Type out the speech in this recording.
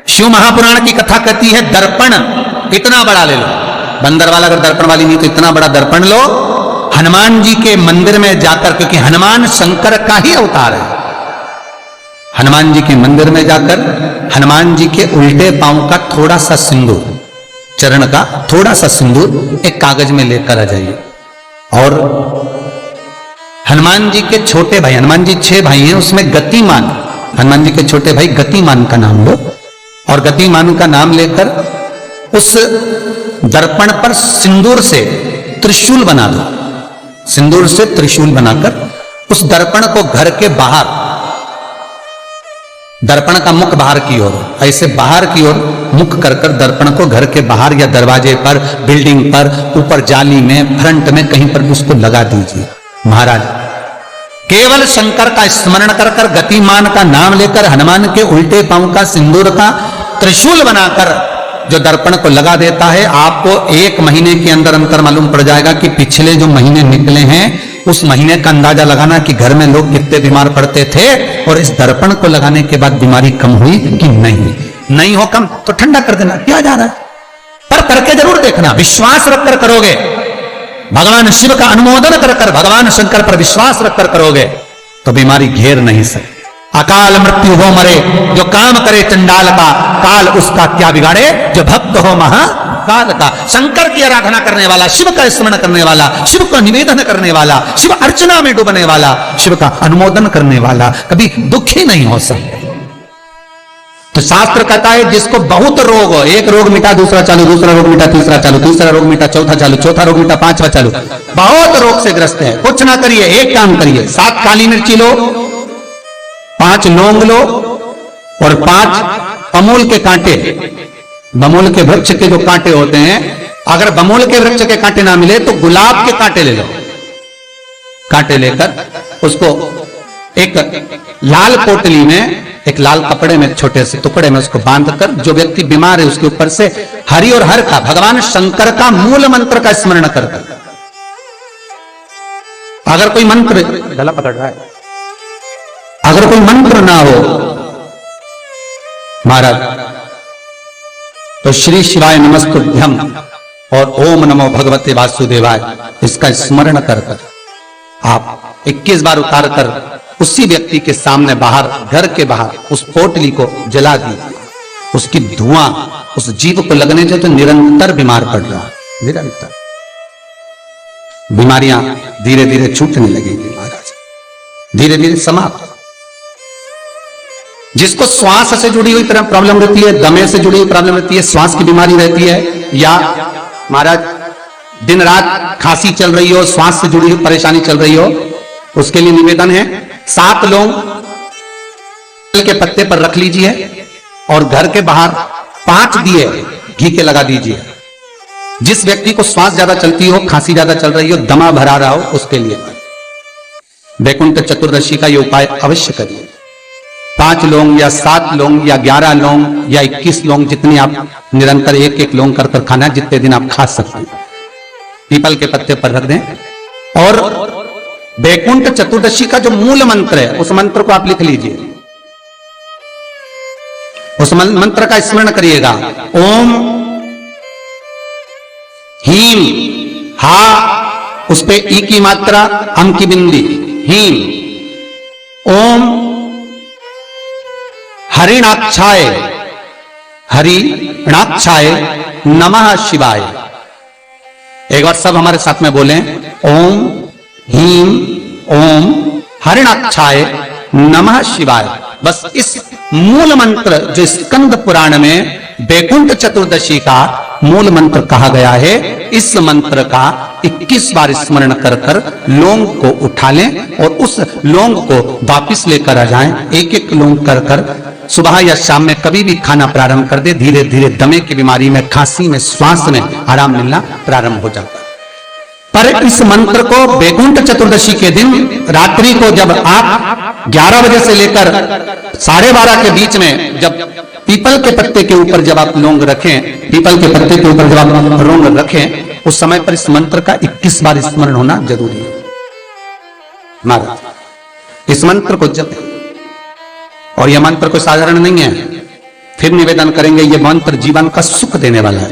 शिव महापुराण की कथा कहती है दर्पण इतना बड़ा ले लो, बंदर वाला अगर दर्पण वाली नहीं तो इतना बड़ा दर्पण लो, हनुमान जी के मंदिर में जाकर, क्योंकि हनुमान शंकर का ही अवतार है, हनुमान जी के मंदिर में जाकर हनुमान जी के उल्टे पांव का थोड़ा सा सिंदूर, चरण का थोड़ा सा सिंदूर एक कागज में लेकर आ जाइए। और हनुमान जी के छोटे भाई, हनुमान जी 6 भाई हैं, उसमें गतिमान, हनुमान जी के छोटे भाई गतिमान का नाम लो और गतिमान का नाम लेकर उस दर्पण पर सिंदूर से त्रिशूल बना दो, सिंदूर से त्रिशूल बनाकर उस दर्पण को घर के बाहर, दर्पण का मुख बाहर की ओर, ऐसे बाहर की ओर मुख कर कर दर्पण को घर के बाहर या दरवाजे पर, बिल्डिंग पर, ऊपर जाली में, फ्रंट में कहीं पर भी उसको लगा दीजिए। महाराज केवल शंकर का स्मरण कर कर, गतिमान का नाम लेकर, हनुमान के उल्टे पांव का सिंदूर का त्रिशूल बनाकर जो दर्पण को लगा देता है, आपको 1 महीने के अंदर अंतर मालूम पड़ जाएगा कि पिछले जो महीने निकले हैं उस महीने का अंदाजा लगाना कि घर में लोग कितने बीमार पड़ते थे और इस दर्पण को लगाने के बाद बीमारी कम हुई कि नहीं हो कम तो ठंडा कर देना, क्या जा रहा है, पर करके जरूर देखना, विश्वास रखकर करोगे, भगवान शिव का अनुमोदन कर कर, भगवान शंकर पर विश्वास रखकर करोगे तो बीमारी घेर नहीं सकती। अकाल मृत्यु हो मरे जो काम करे चंडाल का, काल उसका क्या बिगाड़े जो भक्त हो महाकाल का। शंकर की आराधना करने वाला, शिव का स्मरण करने वाला, शिव का निवेदन करने वाला, शिव अर्चना में डूबने वाला, शिव का अनुमोदन करने वाला कभी दुखी नहीं हो सकता। तो शास्त्र कहता है जिसको बहुत रोग हो, एक रोग मिटा दूसरा चालू, दूसरा रोग मिटा तीसरा चालू, तीसरा रोग मिटा चौथा चालू, चौथा रोग मिटा 5वां चालू, बहुत रोग से ग्रस्त है, कुछ ना करिए, एक काम करिए, 7 काली मिर्ची लो, 5 लौंग लो और 5 बमूल के कांटे, बमूल के वृक्ष के जो कांटे होते हैं, अगर बमूल के वृक्ष के कांटे ना मिले तो गुलाब के कांटे ले लो, कांटे लेकर उसको एक लाल पोटली में, एक लाल कपड़े में, छोटे से टुकड़े में उसको बांधकर, जो व्यक्ति बीमार है उसके ऊपर से हरि और हर का, भगवान शंकर का मूल मंत्र का स्मरण करकर, अगर कोई मंत्र, गला पकड़ रहा है, अगर कोई मंत्र ना हो महाराज तो श्री शिवाय नमस्तुभ्यम और ओम नमो भगवते वासुदेवाय इसका स्मरण कर कर आप 21 बार उतार कर उसी व्यक्ति के सामने बाहर, घर के बाहर उस पोटली को जला दीजिए, उसकी धुआं उस जीव को लगने से तो निरंतर बीमार पड़ रहा है, निरंतर बीमारियां धीरे धीरे छूटने लगेंगी महाराज, धीरे धीरे समाप्त। जिसको श्वास से जुड़ी हुई तरह प्रॉब्लम रहती है, दमे से जुड़ी हुई प्रॉब्लम रहती है, श्वास की बीमारी रहती है, या महाराज दिन रात खांसी चल रही हो, श्वास से जुड़ी हुई परेशानी चल रही हो, उसके लिए निवेदन है 7 लौंग के पत्ते पर रख लीजिए और घर के बाहर 5 दिए घी के लगा दीजिए। जिस व्यक्ति को श्वास ज्यादा चलती हो, खांसी ज्यादा चल रही हो, दमा भरा रहा हो, उसके लिए वैकुंठ चतुर्दशी का यह उपाय अवश्य करिए। 5 लौंग या 7 लौंग या 11 लौंग या 21 लौंग, जितनी आप निरंतर एक लौंग कर कर खाना, जितने दिन आप खा सकते हैं, पीपल के पत्ते पर रख दें। और वैकुंठ चतुर्दशी का जो मूल मंत्र है उस मंत्र को आप लिख लीजिए, उस मंत्र का स्मरण करिएगा। ओम हीम, हा उस पे ई की मात्रा, अम की बिंदी, हीम। ओम हरिणाक्षाय, हरिणाक्षाय नमः शिवाय। एक बार सब हमारे साथ में बोलें, ओम हीम ओम हरिणाक्षाय नमः शिवाय। बस इस मूल मंत्र जो स्कंद पुराण में वैकुंठ चतुर्दशी का मूल मंत्र कहा गया है, इस मंत्र का 21 बार स्मरण कर कर लौंग को उठा लें और उस लौंग को वापिस लेकर आ जाएं। एक लौंग कर कर सुबह या शाम में कभी भी खाना प्रारंभ कर दे, धीरे धीरे दमे की बीमारी में, खांसी में, श्वास में आराम मिलना प्रारंभ हो जाता है। पर इस मंत्र को वैकुंठ चतुर्दशी के दिन रात्रि को जब आप 11 बजे से लेकर 12:30 के बीच में, जब पीपल के पत्ते के ऊपर जब आप लौंग रखें, पीपल के पत्ते के ऊपर जब आप लौंग रखें, उस समय पर इस मंत्र का 21 बार स्मरण होना जरूरी है। महाराज इस मंत्र को जपें, और यह मंत्र कोई साधारण नहीं है, फिर निवेदन करेंगे, ये मंत्र जीवन का सुख देने वाला है।